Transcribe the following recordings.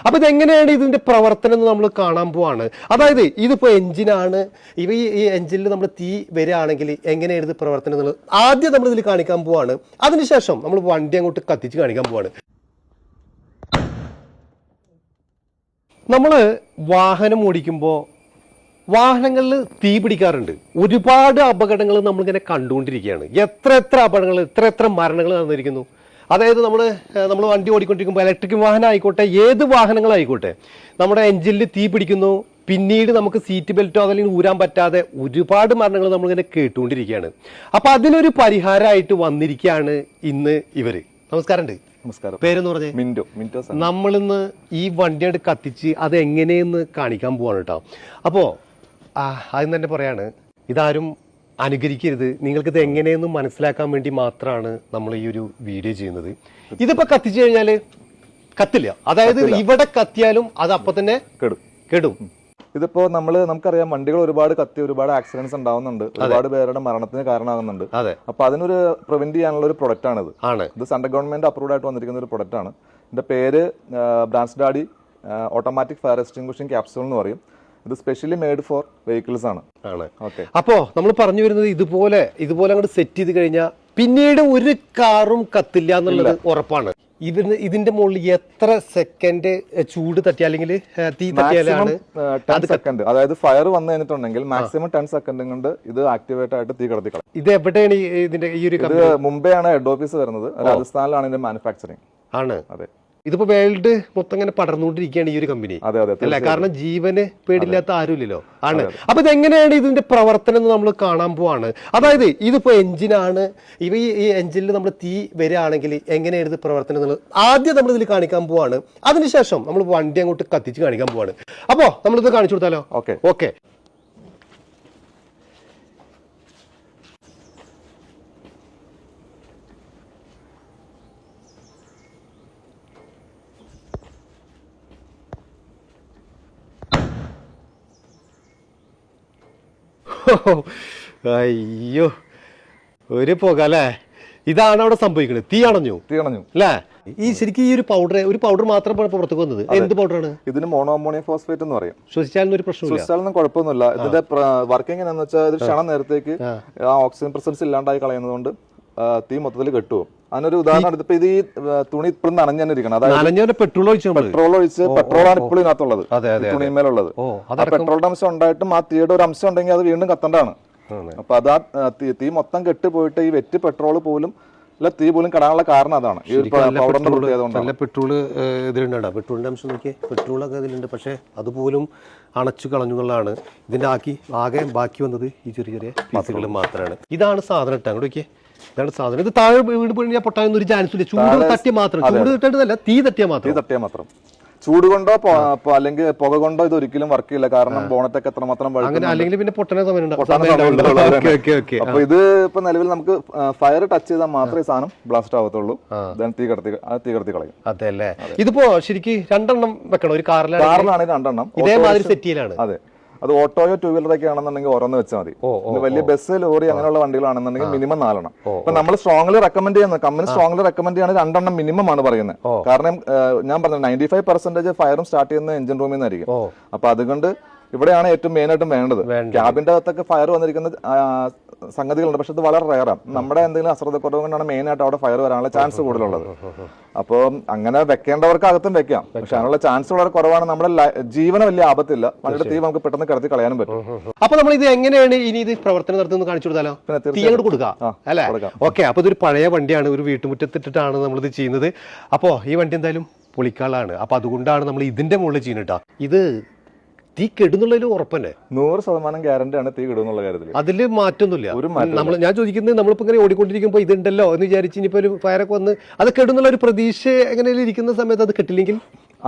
അപ്പൊ ഇതെങ്ങനെയാണ് ഇതിന്റെ പ്രവർത്തനം എന്ന് നമ്മൾ കാണാൻ പോവാണ്. അതായത് ഇതിപ്പോ എഞ്ചിനാണ്, ഈ എഞ്ചിനിൽ നമ്മൾ തീ വരികയാണെങ്കിൽ എങ്ങനെയാണ് ഇത് പ്രവർത്തനം എന്നുള്ളത് ആദ്യം നമ്മൾ ഇതിൽ കാണിക്കാൻ പോവാണ്. അതിനുശേഷം നമ്മൾ വണ്ടി അങ്ങോട്ട് കത്തിച്ച് കാണിക്കാൻ പോവാണ്. നമ്മൾ വാഹനം ഓടിക്കുമ്പോൾ വാഹനങ്ങളിൽ തീ പിടിക്കാറുണ്ട്. ഒരുപാട് അപകടങ്ങൾ നമ്മളിങ്ങനെ കണ്ടുകൊണ്ടിരിക്കുകയാണ്. എത്ര അപകടങ്ങൾ, എത്ര മരണങ്ങൾ നടന്നിരിക്കുന്നു. അതായത് നമ്മൾ വണ്ടി ഓടിക്കൊണ്ടിരിക്കുമ്പോൾ ഇലക്ട്രിക് വാഹനം ആയിക്കോട്ടെ, ഏത് വാഹനങ്ങളായിക്കോട്ടെ, നമ്മുടെ എഞ്ചിനിൽ തീ പിടിക്കുന്നു, പിന്നീട് നമുക്ക് സീറ്റ് ബെൽറ്റോ അല്ലെങ്കിൽ ഊരാൻ പറ്റാതെ ഒരുപാട് മരണങ്ങൾ നമ്മളിങ്ങനെ കേട്ടുകൊണ്ടിരിക്കുകയാണ്. അപ്പം അതിനൊരു പരിഹാരമായിട്ട് വന്നിരിക്കുകയാണ് ഇന്ന് ഇവര്. നമസ്കാരമുണ്ട്. നമസ്കാരം. പേരെന്ന് പറഞ്ഞേ? മിന്റോ. നമ്മളിന്ന് ഈ വണ്ടിയോട് കത്തിച്ച് അത് എങ്ങനെയെന്ന് കാണിക്കാൻ പോവാണ് കേട്ടോ. അപ്പോൾ ആദ്യം തന്നെ പറയാണ്, ഇതാരും അനുകരിക്കരുത്. നിങ്ങൾക്കിത് എങ്ങനെയെന്ന് മനസ്സിലാക്കാൻ വേണ്ടി മാത്രമാണ് നമ്മൾ ഈ ഒരു വീഡിയോ ചെയ്യുന്നത്. ഇതിപ്പോൾ കത്തിച്ചു കഴിഞ്ഞാൽ കത്തില്ല. അതായത് ഇവിടെ കത്തിയാലും അത് അപ്പം തന്നെ കെടും. ഇതിപ്പോ നമുക്കറിയാം, വണ്ടികൾ ഒരുപാട് കത്തി ഒരുപാട് ആക്സിഡന്റ്സ് ഉണ്ടാവുന്നുണ്ട്, ഒരുപാട് പേരുടെ മരണത്തിന് കാരണമാകുന്നുണ്ട്. അപ്പൊ അതിനൊരു പ്രിവെന്റ് ചെയ്യാനുള്ള ഒരു പ്രൊഡക്റ്റ് ആണിത്. ഇത് സെൻട്രൽ ഗവൺമെന്റ് അപ്രൂവ്ഡ് ആയിട്ട് വന്നിരിക്കുന്ന ഒരു പ്രൊഡക്റ്റ് ആണ്. ഇതിന്റെ പേര് ബ്രാൻസ്ഡാഡി ഓട്ടോമാറ്റിക് ഫയർ എക്സ്റ്റിംഗ്വിഷിംഗ് ക്യാപ്സൂൾ എന്ന് പറയും. ഇത് സ്പെഷ്യലി മെയ്ഡ് ഫോർ വെഹിക്കിൾസ് ആണ്. അപ്പോ നമ്മൾ പറഞ്ഞു വരുന്നത് ഇതുപോലെ അങ്ങോട്ട് സെറ്റ് ചെയ്ത് കഴിഞ്ഞാൽ പിന്നീട് ഒരു കാറും കത്തില്ല എന്നുള്ളത് ഉറപ്പാണ്. ഇതിന്റെ മുകളിൽ എത്ര സെക്കൻഡ് ചൂട് തട്ടി അല്ലെങ്കിൽ തീ തട്ടിയാലാണ്? 10 സെക്കൻഡ്. അതായത് ഫയർ വന്നു കഴിഞ്ഞിട്ടുണ്ടെങ്കിൽ മാക്സിമം 10 സെക്കൻഡ് കൊണ്ട് ഇത് ആക്ടിവേറ്റ് ആയിട്ട് തീ കടത്തിക്കളയും. ഇത് എവിടെയാണ് ഇതിന്റെ ഈ ഒരു? ഇത് മുംബൈ ആണ് ഹെഡ് ഓഫീസ് വരുന്നത്. രാജസ്ഥാനിലാണ് ഇതിന്റെ മാനുഫാക്ചറിങ്. ആണ്. അതെ. ഇതിപ്പോ വേൾഡ് മൊത്തം ഇങ്ങനെ പടർന്നുകൊണ്ടിരിക്കുകയാണ് ഈ ഒരു കമ്പനി. അല്ല, കാരണം ജീവന് പേടില്ലാത്ത ആരുമില്ലല്ലോ. ആണ്. അപ്പൊ ഇതെങ്ങനെയാണ് ഇതിന്റെ പ്രവർത്തനം എന്ന് നമ്മൾ കാണാൻ പോവാണ്. അതായത് ഇതിപ്പോ എഞ്ചിനാണ്, ഈ എഞ്ചിനിൽ നമ്മൾ തീ വരികയാണെങ്കിൽ എങ്ങനെയാണ് ഇത് പ്രവർത്തനം എന്നുള്ളത് ആദ്യം നമ്മൾ ഇതിൽ കാണിക്കാൻ പോവാണ്. അതിനുശേഷം നമ്മൾ വണ്ടി അങ്ങോട്ട് കത്തിച്ച് കാണിക്കാൻ പോവാണ്. അപ്പോ നമ്മളിത് കാണിച്ചു കൊടുത്താലോ? ഓക്കെ. അയ്യോ, ഒരു പുക അല്ലേ? ഇതാണ് അവിടെ സംഭവിക്കുന്നത്. തീ അണഞ്ഞു അല്ലേ? ഈ ശരിക്കും ഈ ഒരു പൗഡർ മാത്രം പുറത്തേക്ക് വന്നത് എന്ത് പൗഡറാണ്? ഇതിന് മോണോ അമോണിയം ഫോസ്ഫേറ്റ് എന്ന് പറയും. ശ്വസിച്ചാലൊന്നും ഒരു പ്രശ്നം? ശ്വസിച്ചാലൊന്നും കുഴപ്പമൊന്നുമില്ല. ഇതിന്റെ വർക്കിംഗ് എന്ന് വെച്ചാൽ ഇത് ക്ഷണം നേരത്തേക്ക് ആ ഓക്സിജൻ പ്രസൻസ് ഇല്ലാണ്ടായി കളയുന്നതുകൊണ്ട് തീ മൊത്തത്തിൽ കെട്ടുപോകും. അതിനൊരു ഉദാഹരണം എടുത്തപ്പോ ഇത് ഈ തുണി ഇപ്പോഴും നനഞ്ഞു ഇരിക്കണം. അതായത് പെട്രോൾ ഒഴിച്ച് പെട്രോളാണ് ഇപ്പോഴും ഇതിനകത്തുള്ളത്, തുണിമേലുള്ളത്. പെട്രോളിന്റെ അംശം ഉണ്ടായിട്ടും ആ തീയുടെ ഒരു അംശം ഉണ്ടെങ്കിൽ അത് വീണ്ടും കത്തണ്ടാണ്. അപ്പൊ അത് ആ തീ മൊത്തം കെട്ടുപോയിട്ട് ഈ വെറ്റ് പെട്രോൾ പോലും തീ പോലും കടാനുള്ള കാരണം അതാണ്. ഈ പൗഡറിന്റെ പ്രത്യേകത. പെട്രോള് ഇതിലുണ്ടാ, പെട്രോളിന്റെ അംശം നോക്കിയേ, പെട്രോളൊക്കെ ഇതിലുണ്ട്. പക്ഷെ അതുപോലും അണച്ചു കളഞ്ഞു എന്നുള്ളതാണ്. ഇതിന്റെ ആകെ ബാക്കി വന്നത് ഈ ചെറിയ പീസുകൾ മാത്രമാണ്. ഇതാണ് സാധനം ഇട്ടാ നോക്കിയേ. ഇതാണ് സാധനം. ഇത് താഴെ വീട് പോയി പൊട്ടാനൊന്നും ഒരു ചാൻസ് ഇല്ല. ചൂട് തട്ടിയ മാത്രം, ചൂട് തട്ടിയതല്ല, തീ തട്ടിയാൽ മാത്രം. ചൂട് കൊണ്ടോ അല്ലെങ്കിൽ പുക കൊണ്ടോ ഇത് ഒരിക്കലും വർക്ക് ചെയ്യില്ല. കാരണം ബോണറ്റൊക്കെ എത്രമാത്രം അല്ലെങ്കിൽ പിന്നെ പൊട്ടണ സമയം. അപ്പൊ ഇത് ഇപ്പൊ നിലവിൽ നമുക്ക് ഫയർ ടച്ച് ചെയ്താൽ മാത്രമേ ഈ സാധനം ബ്ലാസ്റ്റ് ആവത്തുള്ളൂ. തീ കടത്തി കളയും. അതെ അല്ലേ? ഇതിപ്പോ ശരിക്കും 2 എണ്ണം വെക്കണം. ഒരു കാറിലാണ് 2 എണ്ണം ഇതേമാതിരി സെറ്റ് ചെയ്യലാണ്. അതെ. അത് ഓട്ടോയോ 2 വീലറൊക്കെ ആണെന്നുണ്ടെങ്കിൽ ഓരോന്ന് വെച്ചാൽ മതി. വലിയ ബസ്, ലോറി അങ്ങനെയുള്ള വണ്ടികളാണെന്നുണ്ടെങ്കിൽ മിനിമം 4 എണ്ണം. അപ്പൊ നമ്മൾ സ്ട്രോങ്ലി റെക്കമെൻഡ് ചെയ്യുന്നത്, കമ്പനി സ്ട്രോങ്ലി റെക്കമെൻഡ് ചെയ്യുന്നത് 2 എണ്ണം മിനിമം ആണ് പറയുന്നത്. കാരണം ഞാൻ പറഞ്ഞത് 95% ഫയറും സ്റ്റാർട്ട് ചെയ്യുന്നത് എഞ്ചിൻ റൂമിൽ നിന്നായിരിക്കും. അപ്പൊ അതുകൊണ്ട് ഇവിടെയാണ് ഏറ്റവും മെയിൻ ആയിട്ടും വേണ്ടത്. ക്യാബിന്റെ അകത്തൊക്കെ ഫയർ വന്നിരിക്കുന്ന സംഗതികളുണ്ട്, പക്ഷെ ഇത് വളരെ റയറാണ്. നമ്മുടെ എന്തെങ്കിലും അശ്രദ്ധക്കുറവ് കൊണ്ടാണ് മെയിൻ ആയിട്ട് അവിടെ ഫയർ വരാനുള്ള ചാൻസ് കൂടുതലുള്ളത്. അപ്പോൾ അങ്ങനെ വെക്കേണ്ടവർക്ക് അകത്തും വെക്കാം, പക്ഷെ അതിനുള്ള ചാൻസ് വളരെ കുറവാണ്. നമ്മുടെ ജീവന് വലിയ ആപത്തില്ല. വണ്ടിയുടെ തീ നമുക്ക് പെട്ടെന്ന് കിടത്തി കളയാനും പറ്റും. അപ്പൊ നമ്മൾ ഇത് എങ്ങനെയാണ് ഇനി ഇത് പ്രവർത്തനം നടത്തുന്നത് കാണിച്ചു കൊടുത്താലോ? തീ അങ്ങോട്ട് കൊടുക്കാം അല്ലേ? ഓക്കെ. അപ്പൊ ഇതൊരു പഴയ വണ്ടിയാണ്, ഒരു വീട്ടുമുറ്റത്തിട്ടിട്ടാണ് നമ്മളിത് ചെയ്യുന്നത്. അപ്പോ ഈ വണ്ടി എന്തായാലും പൊളിക്കാളാണ്. അപ്പൊ അതുകൊണ്ടാണ് നമ്മൾ ഇതിന്റെ മുകളിൽ ചെയ്യുന്നത്. ഇത് തീ കെടുന്നുള്ളതിൽ ഉറപ്പന്നെ 100% ഗ്യാരണ്ടി ആണ് തീ കെടുന്നുള്ള കാര്യത്തിൽ. അതില് മാറ്റൊന്നുമില്ല. ഞാൻ ചോദിക്കുന്നത്, നമ്മളിപ്പോ ഇങ്ങനെ ഓടിക്കൊണ്ടിരിക്കുമ്പോ ഇതുണ്ടല്ലോ എന്ന് വിചാരിച്ച് ഇനിയിപ്പോ ഒരു ഫയറൊക്കെ വന്ന് അത് കെടുന്നുള്ള ഒരു പ്രതീക്ഷ എങ്ങനെയാലും ഇരിക്കുന്ന സമയത്ത് അത് കെട്ടില്ലെങ്കിൽ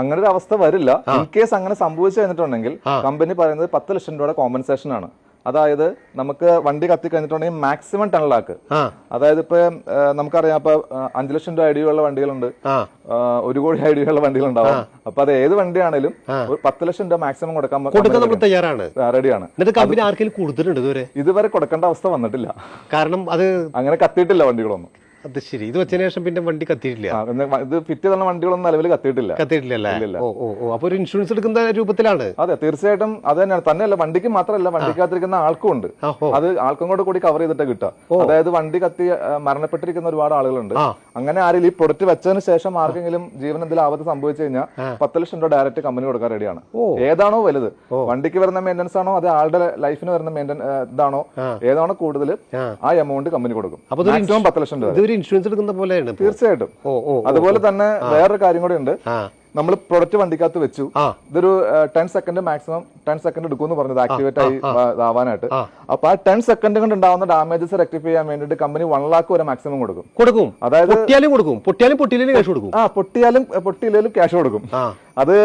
അങ്ങനെ ഒരു അവസ്ഥ വരില്ല. ഇൻ കേസ് അങ്ങനെ സംഭവിച്ചു കഴിഞ്ഞിട്ടുണ്ടെങ്കിൽ കമ്പനി പറയുന്നത് 10 ലക്ഷം രൂപയുടെ കോമ്പൻസേഷൻ ആണ്. അതായത് നമുക്ക് വണ്ടി കത്തി കഴിഞ്ഞിട്ടുണ്ടെങ്കിൽ മാക്സിമം 10 ലാഖ്. അതായത് ഇപ്പൊ നമുക്കറിയാം, ഇപ്പൊ 5 ലക്ഷം രൂപ ഐഡിയുള്ള വണ്ടികളുണ്ട്, 1 കോടി ഐഡിയുള്ള വണ്ടികളുണ്ടാവും. അപ്പൊ അത് ഏത് വണ്ടിയാണെങ്കിലും 10 ലക്ഷം രൂപ മാക്സിമം കൊടുക്കാൻ തയ്യാറാണ്, റെഡിയാണ്. കമ്പനി ആർക്കെങ്കിലും കൊടുത്തിട്ടുണ്ട്? ഇതുവരെ കൊടുക്കേണ്ട അവസ്ഥ വന്നിട്ടില്ല. കാരണം അത് അങ്ങനെ കത്തിയിട്ടില്ല വണ്ടികളൊന്നും. അത് ശരി. ഇത് വെച്ചതിന് ശേഷം പിന്നെ വണ്ടി കത്തിയിട്ടില്ല? ഇത് ഫിറ്റ് ചെയ്ത വണ്ടികളൊന്നും നിലവിൽ കത്തിയിട്ടില്ല. കത്തിയിട്ടില്ലല്ലേ? ഓ അപ്പൊ ഒരു ഇൻഷുറൻസ് എടുക്കുന്ന രൂപത്തിലാണ്. അതെ, തീർച്ചയായിട്ടും അത് തന്നെയാണ്. തന്നെയല്ല, വണ്ടിക്ക് മാത്രമല്ല, വണ്ടിക്കകത്തിരിക്കുന്ന ആൾക്കും ഉണ്ട്. അത് ആൾക്കും കൂടി കവർ ചെയ്തിട്ട് കിട്ടുക. അതായത് വണ്ടി കത്തി മരണപ്പെട്ടിരിക്കുന്ന ഒരുപാട് ആളുകളുണ്ട്. അങ്ങനെ ആരെങ്കിലും ഈ പ്രൊഡക്റ്റ് വെച്ചതിന് ശേഷം ആർക്കെങ്കിലും ജീവൻ എന്തെങ്കിലും ആപത്ത് സംഭവിച്ചു കഴിഞ്ഞാൽ 10 ലക്ഷം രൂപ ഡയറക്റ്റ് കമ്പനി കൊടുക്കാൻ റെഡിയാണ്. ഏതാണോ വലുത്, വണ്ടിക്ക് വരുന്ന മെയിൻ്റനൻസ് ആണോ അത് ആളുടെ ലൈഫിന് വരുന്ന ഇതാണോ, ഏതാണോ കൂടുതൽ, ആ എമൗണ്ട് കമ്പനി കൊടുക്കും. മാക്സിമം 10 ലക്ഷം രൂപ. ഇൻഷുറൻസ് എടുക്കുന്ന പോലെയാണ്. തീർച്ചയായിട്ടും. അതുപോലെ തന്നെ വേറൊരു കാര്യം കൂടെ ഉണ്ട്. നമ്മൾ പ്രൊഡക്റ്റ് വണ്ടിക്കകത്ത് വെച്ചു, ഇതൊരു 10 സെക്കൻഡ് മാക്സിമം 10 സെക്കൻഡ് എടുക്കുമെന്ന് പറഞ്ഞത് ആക്ടിവേറ്റ് ആയി ആവാനായിട്ട്. അപ്പൊ ആ 10 സെക്കൻഡ് കൊണ്ട് ഉണ്ടാവുന്ന ഡാമേജസ് റെക്ടിഫൈ ചെയ്യാൻ വേണ്ടിട്ട് കമ്പനി 1 ലക്ഷം വരെ മാക്സിമം കൊടുക്കും. അതായത് പൊട്ടിയാലും ക്യാഷ് കൊടുക്കും. അത്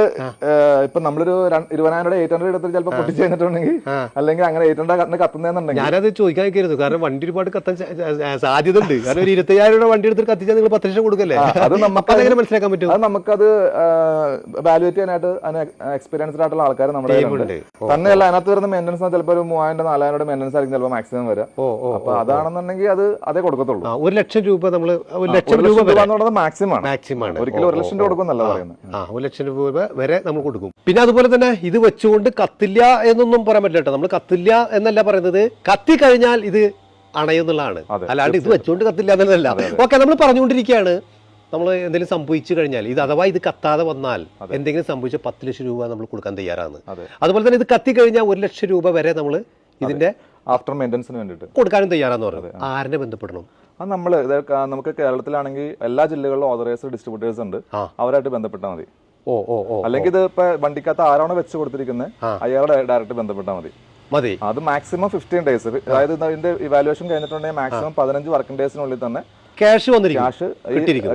ഇപ്പൊ നമ്മളൊരു 20,000 800 എടുത്തിട്ട് ചിലപ്പോൾ പൊട്ടിച്ച് കഴിഞ്ഞിട്ടുണ്ടെങ്കിൽ, അല്ലെങ്കിൽ അങ്ങനെ 800 കത്തുന്നുണ്ടെങ്കിൽ, ഞാനത് ചോദിക്കാതിരിക്കരുത്. കാരണം വണ്ടി ഒരുപാട് കത്താൻ സാധ്യത ഉണ്ട്. കാരണം ഒരു 20,000 വണ്ടി എടുത്തിട്ട് കത്തിച്ചാൽ നിങ്ങൾ 10 ലക്ഷം കൊടുക്കല്ലേ? അത് നമുക്ക് അതെങ്ങനെ മനസ്സിലാക്കാൻ പറ്റും? അത് നമുക്കത് വാലുവേറ്റ് ചെയ്യാനായിട്ട് എക്സ്പീരിയൻസ്ഡ് ആയിട്ടുള്ള ആൾക്കാർ നമ്മുടെ തന്നെയല്ല. അതിനകത്ത് വരുന്ന മെയിൻ്റനൻസ് ചിലപ്പോൾ ഒരു 3,000-4,000 മെയിൻ്റനൻസ് ആയിരിക്കും ചിലപ്പോൾ മാക്സിമം വരിക. അപ്പൊ അതാണെന്നുണ്ടെങ്കിൽ അത് അതേ കൊടുക്കത്തുള്ളൂ. 1 ലക്ഷം രൂപ നമ്മൾ 1 ലക്ഷം രൂപ മാക്സിമം ആണ്. ഒരിക്കലും 1 ലക്ഷം രൂപ കൊടുക്കുന്നല്ല പറയുന്നത്. 1 ലക്ഷം രൂപ വരെ നമ്മൾ കൊടുക്കും. പിന്നെ അതുപോലെ തന്നെ ഇത് വെച്ചുകൊണ്ട് കത്തില്ല എന്നൊന്നും പറയാൻ പറ്റില്ല കേട്ടോ. നമ്മൾ കത്തില്ല എന്നല്ല പറയുന്നത്, കത്തി കഴിഞ്ഞാൽ ഇത് അണയുന്നുള്ളതാണ്. അല്ലാണ്ട് ഇത് വെച്ചുകൊണ്ട് കത്തില്ല എന്നല്ല. ഓക്കെ, നമ്മൾ പറഞ്ഞുകൊണ്ടിരിക്കുകയാണ്. നമ്മൾ എന്തെങ്കിലും സംഭവിച്ചു കഴിഞ്ഞാൽ, ഇത് അഥവാ ഇത് കത്താതെ വന്നാൽ എന്തെങ്കിലും സംഭവിച്ച 10 ലക്ഷം രൂപ നമ്മൾ കൊടുക്കാൻ തയ്യാറാണ്. അതുപോലെ തന്നെ ഇത് കത്തി കഴിഞ്ഞാൽ 1 ലക്ഷം രൂപ വരെ നമ്മൾ ഇതിന്റെ ആഫ്റ്റർ മെയിൻ്റനൻസിന് വേണ്ടിയിട്ട് കൊടുക്കാനും തയ്യാറാന്ന് പറയുന്നത്. ആരെ ബന്ധപ്പെടണം? നമ്മൾ നമുക്ക് കേരളത്തിലാണെങ്കിൽ എല്ലാ ജില്ലകളിലും ഓതറൈസ്ഡ് ഡിസ്ട്രിബ്യൂട്ടേഴ്സ് ഉണ്ട്. അവരായിട്ട് ബന്ധപ്പെട്ടാൽ മതി. അല്ലെങ്കിൽ ഇത് ഇപ്പൊ വണ്ടിക്കകത്ത് ആരാണോ വെച്ച് കൊടുത്തിരിക്കുന്നത് അയാളെ ഡയറക്റ്റ് ബന്ധപ്പെട്ടാൽ മതി. അത് മാക്സിമം 15 ഡേയ്സ്. അതായത് ഇതിന്റെ ഇവാലുവേഷൻ കഴിഞ്ഞിട്ടുണ്ടെങ്കിൽ മാക്സിമം 15 വർക്കിംഗ് ഡേയ്സിനുള്ളിൽ തന്നെ ക്യാഷ്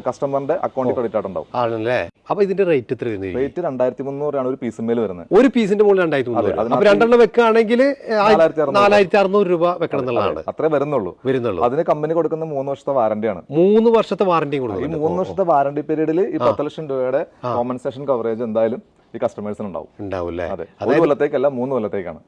കസ്റ്റമറിന്റെ അക്കൗണ്ടിൽ ക്രെഡിറ്റ് ആയിട്ടുണ്ടാവും. ആണല്ലേ? അപ്പൊ ഇതിന്റെ റേറ്റ് എത്ര? റേറ്റ് 2,300 ആണ് ഒരു പീസിന്മേൽ വരുന്നത്. ഒരു പീസിന്റെ മുകളിൽ 2,300. അപ്പൊ 2 വെക്കുകയാണെങ്കിൽ 4,600 രൂപ വെക്കണം എന്നുള്ളതാണ്. അത്രേ വരുന്നുള്ളൂ. അതിന് കമ്പനി കൊടുക്കുന്ന 3 വർഷത്തെ വാറന്റിയാണ്. 3 വർഷത്തെ വാറന്റി കൊടുക്കും. ഈ 3 വർഷത്തെ വാറന്റി പീരീഡിൽ ഈ 10 ലക്ഷം രൂപയുടെ കോമ്പൻസേഷൻ കവറേജ് എന്തായാലും ഈ കസ്റ്റമേഴ്സിന് ഉണ്ടാവും. അതെ, 1 കൊല്ലത്തേക്കല്ല 3 കൊല്ലത്തേക്കാണ്.